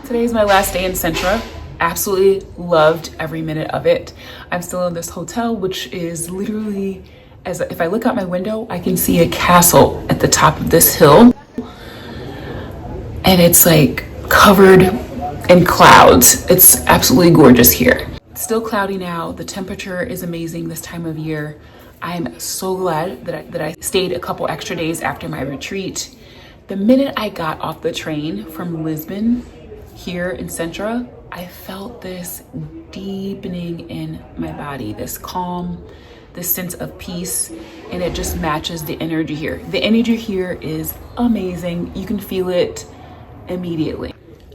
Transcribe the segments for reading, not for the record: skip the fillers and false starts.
Today's my last day in Sintra. Absolutely loved every minute of it. I'm still in this hotel, which is literally, as if I look out my window, I can see a castle at the top of this hill. And it's like covered in clouds. It's absolutely gorgeous here. It's still cloudy now. The temperature is amazing this time of year. I'm so glad that I stayed a couple extra days after my retreat. The minute I got off the train from Lisbon here in Sintra, I felt this deepening in my body, this calm, this sense of peace, and it just matches the energy here. The energy here is amazing. You can feel it immediately.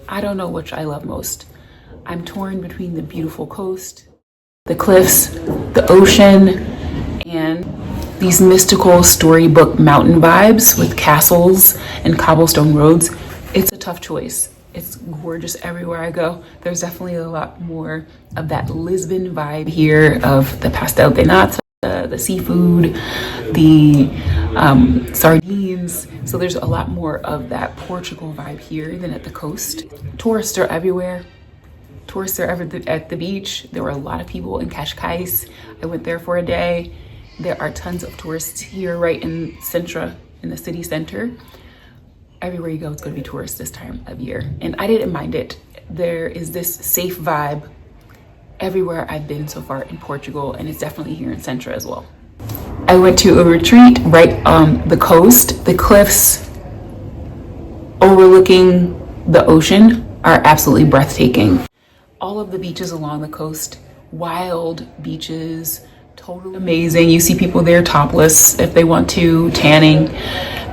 I don't know which I love most. I'm torn between the beautiful coast, the cliffs, the ocean, and these mystical storybook mountain vibes with castles and cobblestone roads. It's a tough choice. It's gorgeous everywhere I go. There's definitely a lot more of that Lisbon vibe here, of the pastel de nata, the seafood, the sardines. So there's a lot more of that Portugal vibe here than at the coast. Tourists are everywhere. Tourists are at the beach. There were a lot of people in Cascais. I went there for a day. There are tons of tourists here right in Sintra, in the city center. Everywhere you go, it's going to be tourists this time of year. And I didn't mind it. There is this safe vibe everywhere I've been so far in Portugal, and it's definitely here in Sintra as well. I went to a retreat right on the coast. The cliffs overlooking the ocean are absolutely breathtaking. All of the beaches along the coast, wild beaches, totally amazing. You see people there topless if they want to, tanning.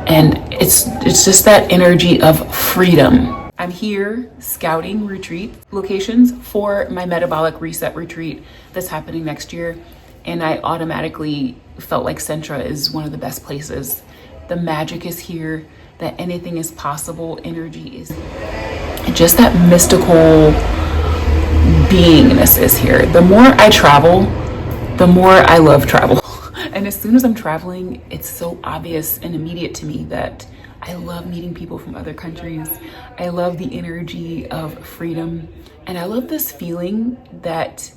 And it's just that energy of freedom. I'm here scouting retreat locations for my metabolic reset retreat that's happening next year. And I automatically felt like Sintra is one of the best places. The magic is here, that anything is possible. Energy is just that mystical beingness is here. The more I travel, the more I love travel. And as soon as I'm traveling, it's so obvious and immediate to me that I love meeting people from other countries. I love the energy of freedom. And I love this feeling that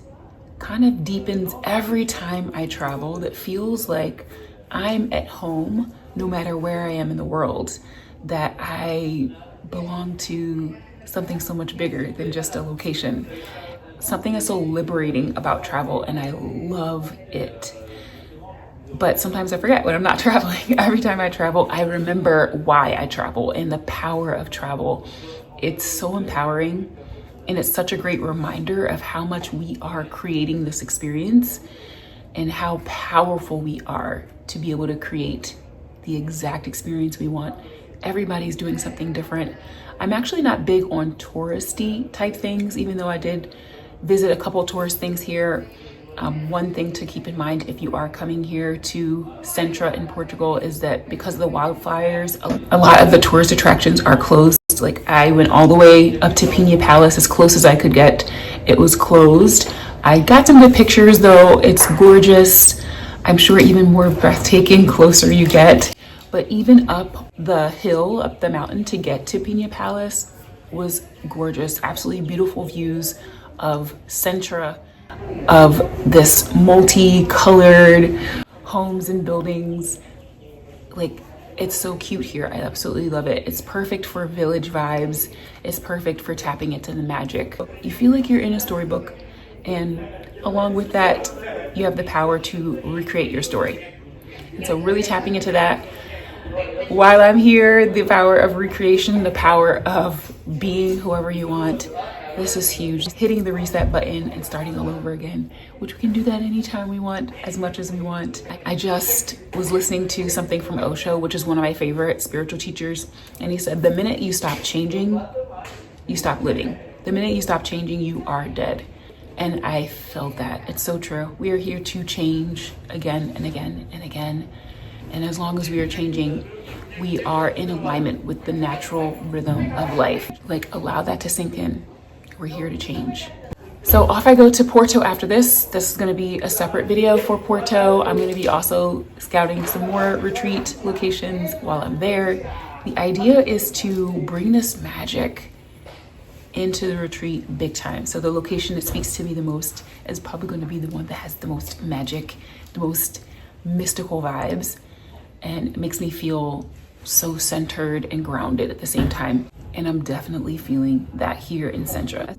kind of deepens every time I travel, that feels like I'm at home no matter where I am in the world, that I belong to something so much bigger than just a location. Something is so liberating about travel, and I love it. But sometimes I forget when I'm not traveling. Every time I travel, I remember why I travel and the power of travel. It's so empowering, and it's such a great reminder of how much we are creating this experience and how powerful we are to be able to create the exact experience we want. Everybody's doing something different. I'm actually not big on touristy type things, even though I did visit a couple tourist things here. One thing to keep in mind if you are coming here to Sintra in Portugal is that because of the wildfires, a lot of the tourist attractions are closed. Like I went all the way up to Pina Palace, as close as I could get. It was closed. I got some good pictures though. It's gorgeous. I'm sure even more breathtaking closer you get. But even up the hill, up the mountain to get to Pina Palace was gorgeous. Absolutely beautiful views of Sintra, of this multicolored homes and buildings. Like, it's so cute here. I absolutely love it. It's perfect for village vibes. It's perfect for tapping into the magic. You feel like you're in a storybook, and along with that, you have the power to recreate your story. And so really tapping into that while I'm here, the power of recreation, the power of being whoever you want. This is huge. Hitting the reset button and starting all over again, which we can do that anytime we want, as much as we want. I just was listening to something from Osho, which is one of my favorite spiritual teachers. And he said, the minute you stop changing, you stop living. The minute you stop changing, you are dead. And I felt that. It's so true. We are here to change again and again and again. And as long as we are changing, we are in alignment with the natural rhythm of life. Like, allow that to sink in. We're here to change. So off I go to Porto after this. This is going to be a separate video for Porto. I'm going to be also scouting some more retreat locations while I'm there. The idea is to bring this magic into the retreat big time. So the location that speaks to me the most is probably going to be the one that has the most magic, the most mystical vibes, and it makes me feel so centered and grounded at the same time. And I'm definitely feeling that here in Sintra.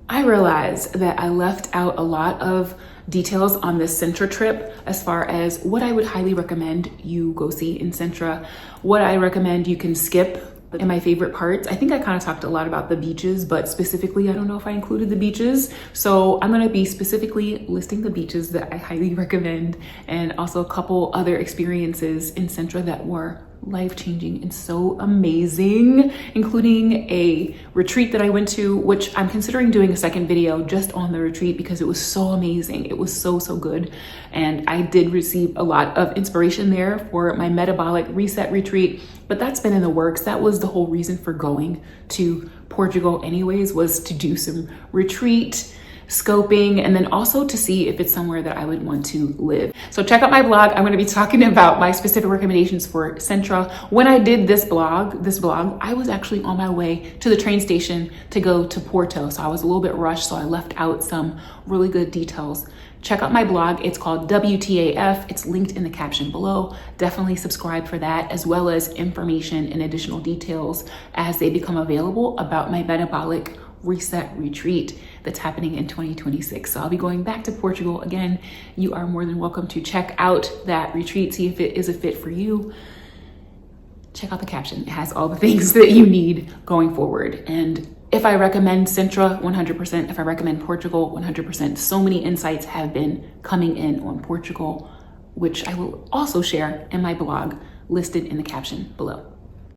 I realized that I left out a lot of details on this Sintra trip as far as what I would highly recommend you go see in Sintra, what I recommend you can skip, and my favorite parts. I think I kind of talked a lot about the beaches, but specifically, I don't know if I included the beaches. So I'm gonna be specifically listing the beaches that I highly recommend, and also a couple other experiences in Sintra that were life-changing and so amazing, including a retreat that I went to, which I'm considering doing a second video just on the retreat because it was so amazing. It was so good. And I did receive a lot of inspiration there for my metabolic reset retreat, but that's been in the works. That was the whole reason for going to Portugal anyways, was to do some retreat scoping, and then also to see if it's somewhere that I would want to live. So check out my blog. I'm going to be talking about my specific recommendations for Sintra. When I did this blog, I was actually on my way to the train station to go to Porto. So I was a little bit rushed, so I left out some really good details. Check out my blog. It's called WTAF. It's linked in the caption below. Definitely subscribe for that, as well as information and additional details as they become available about my metabolic reset retreat that's happening in 2026. So I'll be going back to Portugal again. You are more than welcome to check out that retreat, see if it is a fit for you. Check out the caption. It has all the things that you need going forward. And if I recommend Sintra, 100%. If I recommend Portugal, 100%. So many insights have been coming in on Portugal, which I will also share in my blog listed in the caption below.